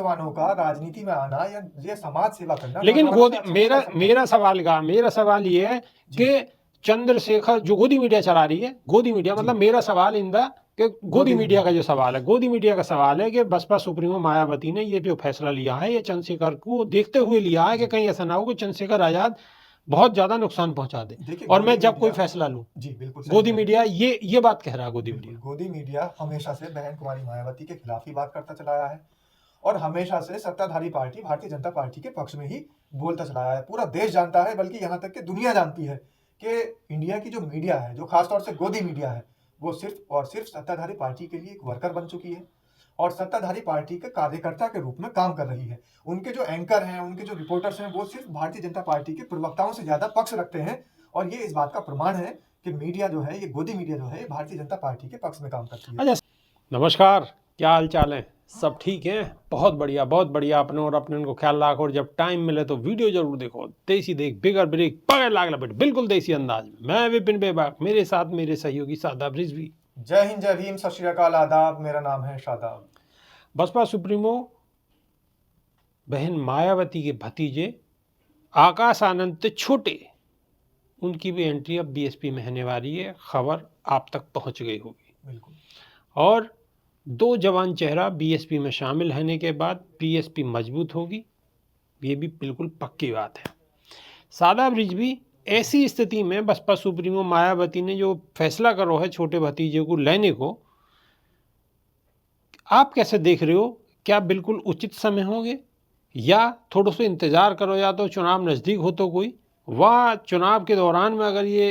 नौजवानों का राजनीति में आना या ये समाज सेवा करना, लेकिन मेरा सवाल ये है जी। कि चंद्रशेखर जो गोदी मीडिया चला रही है, गोदी मीडिया जी। मतलब मेरा सवाल इंदा कि गोदी मीडिया का जो सवाल है, गोदी मीडिया का सवाल है कि बसपा सुप्रीमो मायावती ने ये जो फैसला लिया है ये चंद्रशेखर को देखते हुए लिया है कि कहीं ऐसा ना हो कि चंद्रशेखर आजाद बहुत ज्यादा नुकसान पहुंचा दे देखिए, और गोदी मैं जब कोई मीडिया फैसला लूं। जी बिल्कुल सही गोदी कह रहे हैं। मीडिया ये बात कह रहा है। गोदी बिल्कुल, मीडिया गोदी मीडिया हमेशा से बहन कुमारी मायावती के खिलाफ ही बात करता चला आया है और हमेशा से सत्ताधारी पार्टी भारतीय जनता पार्टी के पक्ष में ही बोलता चला आया है। पूरा देश जानता है, बल्कि यहाँ तक कि दुनिया जानती है कि इंडिया की जो मीडिया है, जो खासतौर से गोदी मीडिया है, वो सिर्फ और सिर्फ सत्ताधारी पार्टी के लिए एक वर्कर बन चुकी है और सत्ताधारी पार्टी के कार्यकर्ता के रूप में काम कर रही है। उनके जो एंकर हैं, उनके जो रिपोर्टर्स हैं, वो सिर्फ भारतीय जनता पार्टी के प्रवक्ताओं से ज्यादा पक्ष रखते हैं और ये इस बात का प्रमाण है कि मीडिया जो है, ये गोदी मीडिया जो है, भारतीय जनता पार्टी के पक्ष में काम करती है। अच्छा, नमस्कार, क्या हाल चाल है? सब ठीक है? बहुत बढ़िया। अपने और अपने को ख्याल रखो और जब टाइम मिले तो वीडियो जरूर देखो। देसी देख बिगर ब्रेक पकड़ लाग लपेट, बिल्कुल देसी अंदाज में। मैं विपिन बेबाक, मेरे साथ मेरे सहयोगी शादाब रिजवी। जय हिंद, जय भीम, सत श्री अकाल, आदाब। मेरा नाम है शादाब। बसपा सुप्रीमो बहन मायावती के भतीजे आकाश आनंद छोटे, उनकी भी एंट्री अब बीएसपी में होने वाली है। खबर आप तक पहुंच गई होगी। बिल्कुल। और 2 जवान चेहरा बीएसपी में शामिल होने के बाद बीएसपी मजबूत होगी, ये भी बिल्कुल पक्की बात है। शादाब रिजवी, ऐसी स्थिति में बसपा सुप्रीमो मायावती ने जो फैसला करो है छोटे भतीजे को लेने को, आप कैसे देख रहे हो? क्या बिल्कुल उचित समय होंगे या थोड़ा सा इंतजार करो, या तो चुनाव नज़दीक हो तो कोई वह चुनाव के दौरान में अगर ये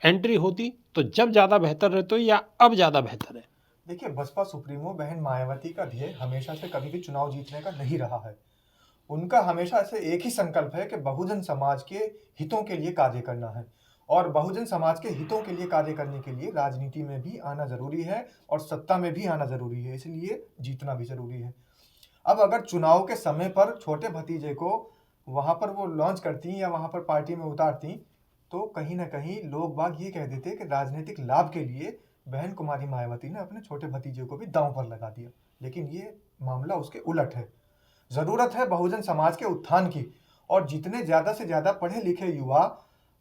एंट्री होती तो जब ज़्यादा बेहतर रहते या अब ज़्यादा बेहतर है? देखिए, बसपा सुप्रीमो बहन मायावती का ध्येय हमेशा से कभी भी चुनाव जीतने का नहीं रहा है। उनका हमेशा से एक ही संकल्प है कि बहुजन समाज के हितों के लिए कार्य करना है और बहुजन समाज के हितों के लिए कार्य करने के लिए राजनीति में भी आना जरूरी है और सत्ता में भी आना जरूरी है, इसलिए जीतना भी जरूरी है। अब अगर चुनाव के समय पर छोटे भतीजे को वहां पर वो लॉन्च करती या वहां पर पार्टी में उतारती तो कहीं ना कहीं लोग बाग ये कह देते कि राजनीतिक लाभ के लिए बहन कुमारी मायावती ने अपने छोटे भतीजे को भी दांव पर लगा दिया, लेकिन ये मामला उसके उलट है। जरूरत है बहुजन समाज के उत्थान की और जितने ज्यादा से ज्यादा पढ़े लिखे युवा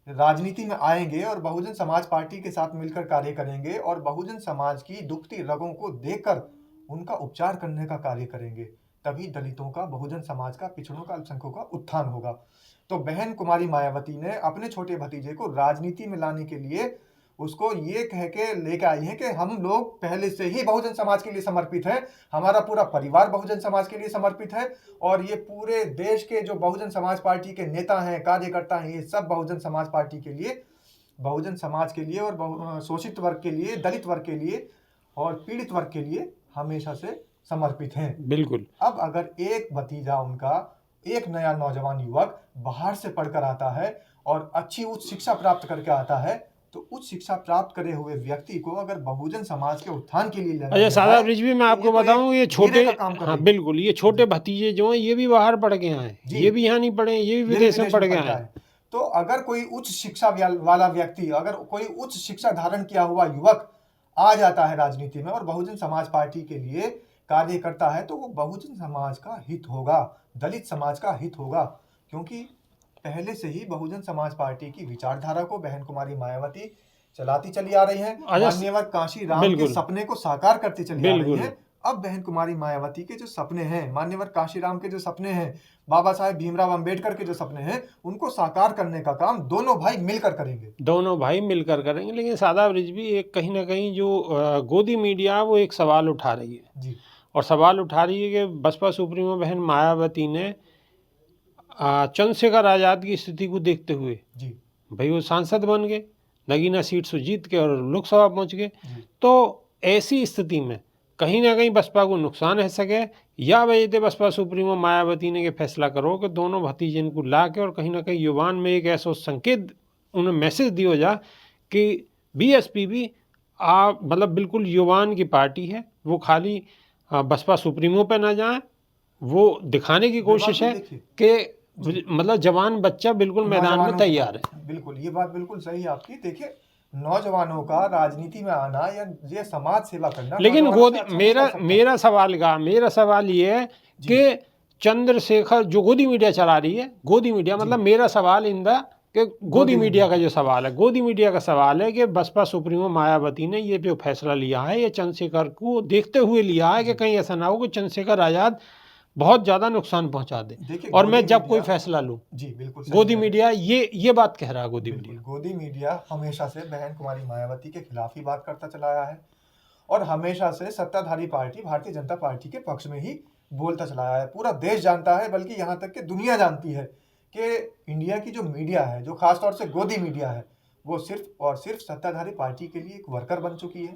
राजनीति में आएंगे और बहुजन समाज पार्टी के साथ मिलकर कार्य करेंगे और बहुजन समाज की दुखती रगों को देखकर उनका उपचार करने का कार्य करेंगे, तभी दलितों का, बहुजन समाज का, पिछड़ों का, अल्पसंख्यकों का उत्थान होगा। तो बहन कुमारी मायावती ने अपने छोटे भतीजे को राजनीति में लाने के लिए उसको ये कह के लेकर आई है कि हम लोग पहले से ही बहुजन समाज के लिए समर्पित है, हमारा पूरा परिवार बहुजन समाज के लिए समर्पित है और ये पूरे देश के जो बहुजन समाज पार्टी के नेता हैं, कार्यकर्ता हैं, ये सब बहुजन समाज पार्टी के लिए, बहुजन समाज के लिए और शोषित वर्ग के लिए, दलित वर्ग के लिए और पीड़ित वर्ग के लिए हमेशा से समर्पित हैं। बिल्कुल। अब अगर एक भतीजा उनका, एक नया नौजवान युवक बाहर से पढ़कर आता है और अच्छी उच्च शिक्षा प्राप्त करके आता है तो उच्च शिक्षा प्राप्त करे हुए व्यक्ति को अगर बहुजन समाज के उत्थान के लिए अच्छा शादाब रिजवी, मैं आपको बताऊं, ये छोटे, हाँ बिल्कुल, ये छोटे भतीजे जो हैं ये भी बाहर पढ़ के आए, ये भी यहाँ नहीं पढ़े, ये भी विदेश में पढ़ के आए। तो अगर कोई उच्च शिक्षा वाला व्यक्ति, अगर कोई उच्च शिक्षा धारण किया हुआ युवक आ जाता है राजनीति में और बहुजन समाज पार्टी के लिए कार्य करता है तो वो बहुजन समाज का हित होगा, दलित समाज का हित होगा, क्योंकि पहले से ही बहुजन समाज पार्टी की विचारधारा को बहन कुमारी मायावती चलाती चली आ रही है, माननीय काशी राम के सपने को साकार करती चली आ रही है। अब बहन कुमारी मायावती के जो सपने हैं, मान्यवर काशी राम के जो सपने हैं, बाबा साहेब भीमराव अंबेडकर के जो सपने हैं, उनको साकार करने का काम दोनों भाई मिलकर करेंगे। दोनों भाई मिलकर करेंगे। लेकिन शादाब रिजवी, एक कहीं ना कहीं जो गोदी मीडिया वो एक सवाल उठा रही है जी, और सवाल उठा रही है कि बसपा सुप्रीमो बहन मायावती ने चंद्रशेखर आजाद की स्थिति को देखते हुए, जी भाई वो सांसद बन गए, नगीना सीट से जीत के और लोकसभा पहुंच गए, तो ऐसी स्थिति में कहीं ना कहीं बसपा को नुकसान है सके, या वजह से बसपा सुप्रीमो मायावती ने ये फैसला करो कि दोनों भतीजे को ला के और कहीं ना कहीं युवान में एक ऐसा संकेत उन्हें मैसेज दिया जा कि बीएसपी भी मतलब बिल्कुल युवान की पार्टी है, वो खाली बसपा सुप्रीमो पे ना जाए, वो दिखाने की कोशिश है कि मतलब जवान बच्चा बिल्कुल मैदान में तैयार है। बिल्कुल, ये बात बिल्कुल सही है आपकी। देखिए, नौजवानों का राजनीति में आना या ये समाज सेवा करना लेकिन नौजवानों से अच्छा नहीं कर सकता। मेरा सवाल ये है कि चंद्रशेखर जो गोदी मीडिया चला रही है, गोदी मीडिया मतलब मेरा सवाल इंदा कि गोदी मीडिया का जो सवाल है, गोदी मीडिया का सवाल है कि बसपा सुप्रीमो मायावती ने ये जो फैसला लिया है ये चंद्रशेखर को देखते हुए लिया है कि कहीं ऐसा ना हो कि चंद्रशेखर आजाद बहुत ज़्यादा नुकसान पहुंचा दे और मैं जब कोई फैसला लूँ। जी बिल्कुल गोदी मीडिया ये बात कह रहा है। गोदी मीडिया हमेशा से बहन कुमारी मायावती के खिलाफ ही बात करता चला आया है और हमेशा से सत्ताधारी पार्टी भारतीय जनता पार्टी के पक्ष में ही बोलता चला आया है। पूरा देश जानता है, बल्कि यहाँ तक कि दुनिया जानती है कि इंडिया की जो मीडिया है, जो खासतौर से गोदी मीडिया है, वो सिर्फ और सिर्फ सत्ताधारी पार्टी के लिए एक वर्कर बन चुकी है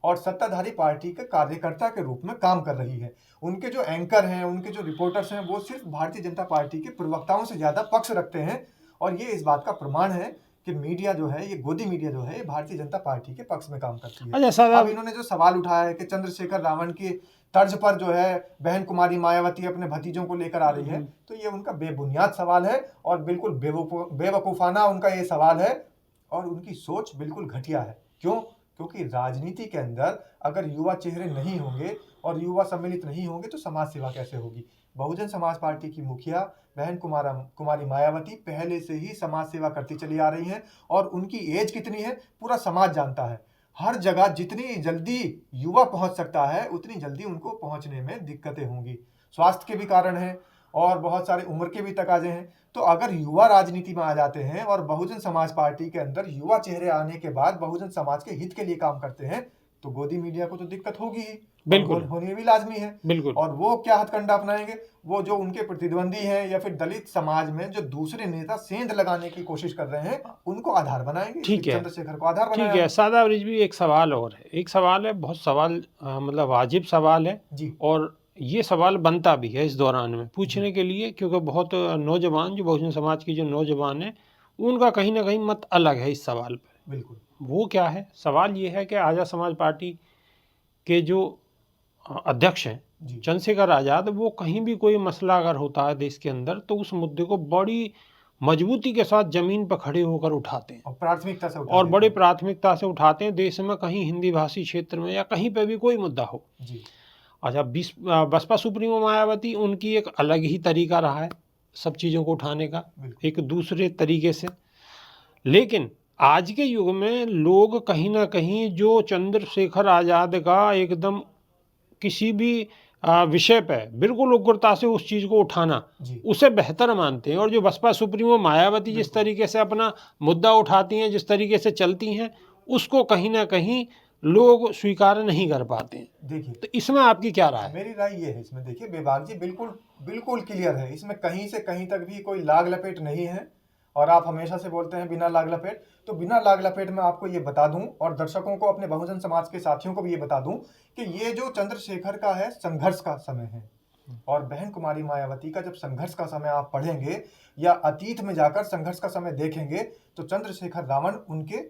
और सत्ताधारी पार्टी के कार्यकर्ता के रूप में काम कर रही है। उनके जो एंकर हैं, उनके जो रिपोर्टर्स हैं, वो सिर्फ भारतीय जनता पार्टी के प्रवक्ताओं से ज़्यादा पक्ष रखते हैं और ये इस बात का प्रमाण है कि मीडिया जो है, ये गोदी मीडिया जो है, ये भारतीय जनता पार्टी के पक्ष में काम करती है। अब इन्होंने जो सवाल उठाया है कि चंद्रशेखर रावण की तर्ज पर जो है बहन कुमारी मायावती अपने भतीजों को लेकर आ रही है, तो ये उनका बेबुनियाद सवाल है और बिल्कुल बेवकूफ़ाना उनका ये सवाल है और उनकी सोच बिल्कुल घटिया है। क्यों? क्योंकि राजनीति के अंदर अगर युवा चेहरे नहीं होंगे और युवा सम्मिलित नहीं होंगे तो समाज सेवा कैसे होगी। बहुजन समाज पार्टी की मुखिया बहन कुमारी मायावती पहले से ही समाज सेवा करती चली आ रही हैं और उनकी एज कितनी है पूरा समाज जानता है। हर जगह जितनी जल्दी युवा पहुंच सकता है उतनी जल्दी उनको पहुंचने में दिक्कतें होंगी। स्वास्थ्य के भी कारण हैं और बहुत सारे उम्र के भी तकाजे हैं। तो अगर युवा राजनीति में आ जाते हैं और बहुजन समाज पार्टी के अंदर युवा चेहरे आने के बाद बहुजन समाज के हित के लिए काम करते हैं तो गोदी मीडिया को तो दिक्कत होगी ही, बिल्कुल होनी भी लाजमी है। बिल्कुल। और वो क्या हथकंडा अपनाएंगे? वो जो उनके प्रतिद्वंदी हैं या फिर दलित समाज में जो दूसरे नेता सेंध लगाने की कोशिश कर रहे हैं उनको आधार बनाएंगे। ठीक है, चंद्रशेखर को आधार बनाया। ठीक है शादाब रिजवी, एक सवाल और है, एक सवाल है, बहुत सवाल मतलब वाजिब सवाल है जी, और ये सवाल बनता भी है इस दौरान में पूछने के लिए, क्योंकि बहुत नौजवान जो बहुजन समाज की जो नौजवान है उनका कहीं ना कहीं मत अलग है इस सवाल पर। बिल्कुल। वो क्या है? सवाल ये है कि आज़ाद समाज पार्टी के जो अध्यक्ष हैं चंद्रशेखर आज़ाद, वो कहीं भी कोई मसला अगर होता है देश के अंदर तो उस मुद्दे को बड़ी मजबूती के साथ जमीन पर खड़े होकर उठाते हैं और प्राथमिकता से उठाते हैं, और बड़ी प्राथमिकता से उठाते हैं। देश में कहीं हिंदी भाषी क्षेत्र में या कहीं पे भी कोई मुद्दा हो जी। अच्छा, बसपा सुप्रीमो मायावती, उनकी एक अलग ही तरीका रहा है सब चीज़ों को उठाने का, एक दूसरे तरीके से। लेकिन आज के युग में लोग कहीं ना कहीं जो चंद्रशेखर आज़ाद का एकदम किसी भी विषय पे बिल्कुल उग्रता से उस चीज़ को उठाना उसे बेहतर मानते हैं, और जो बसपा सुप्रीमो मायावती जिस तरीके से अपना मुद्दा उठाती हैं, जिस तरीके से चलती हैं, उसको कहीं ना कहीं लोग स्वीकार नहीं कर पाते हैं। देखिए, तो इसमें आपकी क्या राय है? मेरी राय ये है इसमें, देखिए बेबाक जी बिल्कुल क्लियर है, इसमें कहीं से कहीं तक भी कोई लाग लपेट नहीं है। और आप हमेशा से बोलते हैं बिना लाग लपेट, तो बिना लाग लपेट में आपको ये बता दूं और दर्शकों को, अपने बहुजन समाज के साथियों को भी ये बता दूं कि ये जो चंद्रशेखर का है संघर्ष का समय है और बहन कुमारी मायावती का जब संघर्ष का समय आप पढ़ेंगे या अतीत में जाकर संघर्ष का समय देखेंगे तो चंद्रशेखर रावण उनके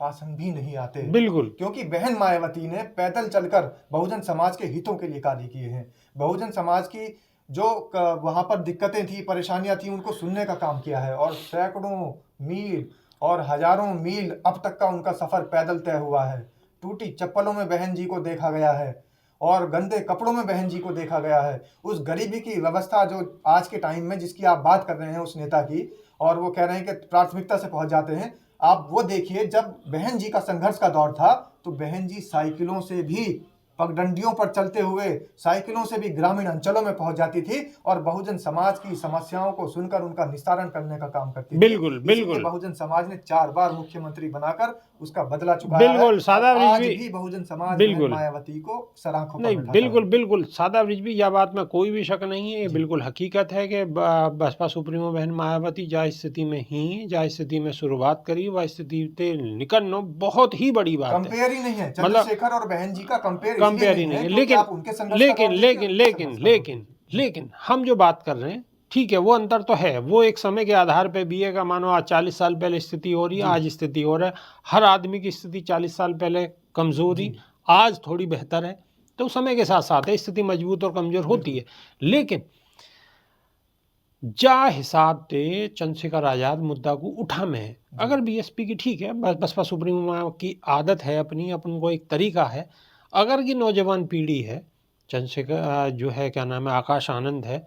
पास भी नहीं आते। बिल्कुल। क्योंकि बहन मायावती ने पैदल चलकर बहुजन समाज के हितों के लिए कार्य किए हैं। बहुजन समाज की जो वहां पर दिक्कतें थी, परेशानियां थी, उनको सुनने का काम किया है और सैकड़ों मील और हजारों मील अब तक का उनका सफर पैदल तय हुआ है। टूटी चप्पलों में बहन जी को देखा गया है और गंदे कपड़ों में बहन जी को देखा गया है। उस गरीबी की व्यवस्था जो आज के टाइम में जिसकी आप बात कर रहे हैं उस नेता की, और वो कह रहे हैं कि प्राथमिकता से पहुंच जाते हैं, आप वो देखिए जब बहन जी का संघर्ष का दौर था तो बहन जी साइकिलों से भी, पगडंडियों पर चलते हुए साइकिलों से भी ग्रामीण अंचलों में पहुंच जाती थी और बहुजन समाज की समस्याओं को सुनकर उनका निस्तारण करने का काम करती थी। बिल्कुल बिल्कुल। बहुजन समाज ने 4 बार मुख्यमंत्री बनाकर उसका बदला चुकाया है। बिल्कुल। आज भी बहुजन समाज मायावती को सराखों नहीं, बिल्कुल सादा रिजवी, यह बात में कोई भी शक नहीं है, ये बिल्कुल हकीकत है कि बसपा सुप्रीमो बहन मायावती जा स्थिति में ही, जा स्थिति में शुरुआत करी, वह स्थिति से निकलना बहुत ही बड़ी बात है। कंपेयर ही नहीं है चंद्रशेखर और बहन जी का, कंपेयर ही नहीं है। लेकिन हम जो बात कर रहे हैं, ठीक है, वो अंतर तो है, वो एक समय के आधार पे भी है कि मानो आज 40 साल पहले स्थिति हो रही है, आज स्थिति हो रहा है। हर आदमी की स्थिति 40 साल पहले कमजोरी, आज थोड़ी बेहतर है, तो समय के साथ साथ स्थिति मजबूत और कमजोर होती है। लेकिन जा हिसाब ते चंद्रशेखर आज़ाद मुद्दा को उठा में है। अगर बीएसपी की ठीक है, बसपा सुप्रीमो की आदत है अपनी, अपन को एक तरीका है। अगर की नौजवान पीढ़ी है, चंद्रशेखर जो है क्या नाम है आकाश आनंद है,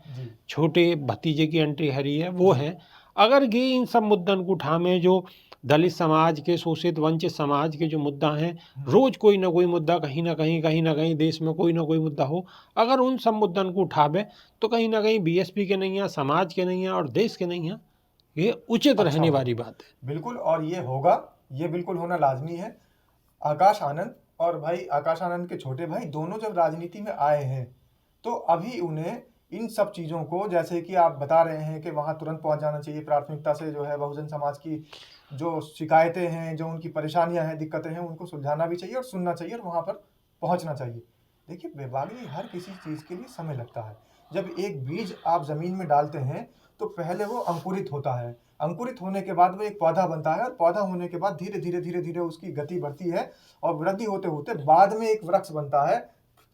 छोटे भतीजे की एंट्री हरी है वो है, अगर ये इन सब मुद्दन को उठा में जो दलित समाज के, शोषित वंचित समाज के जो मुद्दा हैं, रोज कोई ना कोई मुद्दा कहीं ना कहीं देश में कोई ना कोई मुद्दा हो, अगर उन सब मुद्दन को उठावे तो कहीं ना कहीं बीएसपी के नहीं है, समाज के नहीं है और देश के नहीं है, ये उचित रहने वाली बात है। बिल्कुल, और ये होगा, ये बिल्कुल होना लाजमी है। आकाश आनंद और भाई आकाश आनंद के छोटे भाई दोनों जब राजनीति में आए हैं तो अभी उन्हें इन सब चीज़ों को, जैसे कि आप बता रहे हैं कि वहाँ तुरंत पहुँच जाना चाहिए, प्राथमिकता से जो है बहुजन समाज की जो शिकायतें हैं, जो उनकी परेशानियां हैं, दिक्कतें हैं, उनको सुलझाना भी चाहिए और सुनना चाहिए और वहाँ पर पहुँचना चाहिए। देखिए बेबागी, हर किसी चीज़ के लिए समय लगता है। जब एक बीज आप ज़मीन में डालते हैं तो पहले वो अंकुरित होता है, अंकुरित होने के बाद वो एक पौधा बनता है और पौधा होने के बाद धीरे धीरे धीरे धीरे उसकी गति बढ़ती है और वृद्धि होते होते बाद में एक वृक्ष बनता है।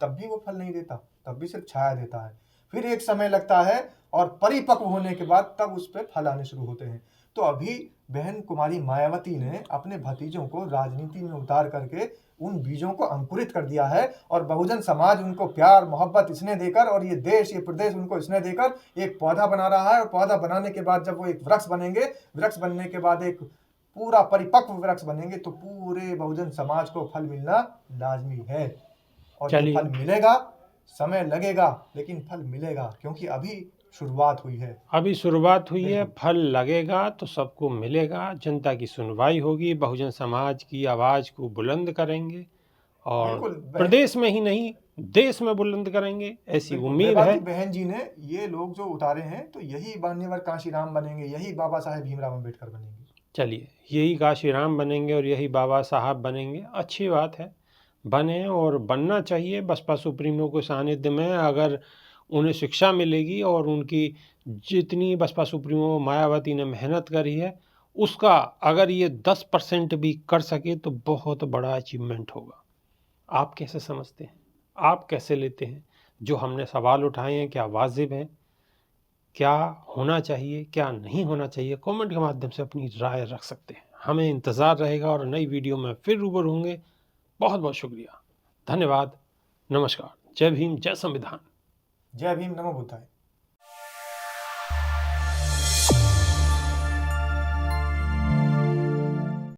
तब भी वो फल नहीं देता, तब भी सिर्फ छाया देता है। फिर एक समय लगता है और परिपक्व होने के बाद तब उस पर फल आने शुरू होते हैं। तो अभी बहन कुमारी मायावती ने अपने भतीजों को राजनीति में उतार करके उन बीजों को अंकुरित कर दिया है और बहुजन समाज उनको प्यार मोहब्बत स्नेह देकर और ये देश ये प्रदेश उनको स्नेह देकर एक पौधा बना रहा है। और पौधा बनाने के बाद जब वो एक वृक्ष बनेंगे, वृक्ष बनने के बाद एक पूरा परिपक्व वृक्ष बनेंगे तो पूरे बहुजन समाज को फल मिलना लाजमी है। और ये फल मिलेगा, समय लगेगा लेकिन फल मिलेगा, क्योंकि अभी शुरुआत हुई है। अभी शुरुआत हुई है, फल लगेगा तो सबको मिलेगा, जनता की सुनवाई होगी, बहुजन समाज की आवाज़ को बुलंद करेंगे और प्रदेश में ही नहीं देश में बुलंद करेंगे, ऐसी उम्मीद है। बहन जी ने ये लोग जो उतारे हैं तो यही मान्यवर कांशीराम बनेंगे, यही बाबा साहेब भीमराव अम्बेडकर बनेंगे। चलिए, यही कांशीराम बनेंगे और यही बाबा साहब बनेंगे, अच्छी बात है, बने और बनना चाहिए। बसपा सुप्रीमो के सानिध्य में अगर उन्हें शिक्षा मिलेगी और उनकी जितनी बसपा सुप्रीमो मायावती ने मेहनत करी है उसका अगर ये 10% भी कर सके तो बहुत बड़ा अचीवमेंट होगा। आप कैसे समझते हैं, आप कैसे लेते हैं? जो हमने सवाल उठाए हैं क्या वाजिब हैं, क्या होना चाहिए, क्या नहीं होना चाहिए, कमेंट के माध्यम से अपनी राय रख सकते हैं। हमें इंतज़ार रहेगा और नई वीडियो में फिर रूबरू होंगे। बहुत बहुत शुक्रिया, धन्यवाद, नमस्कार, जय भीम, जय संविधान, जय भीम, नमो बुद्धाय।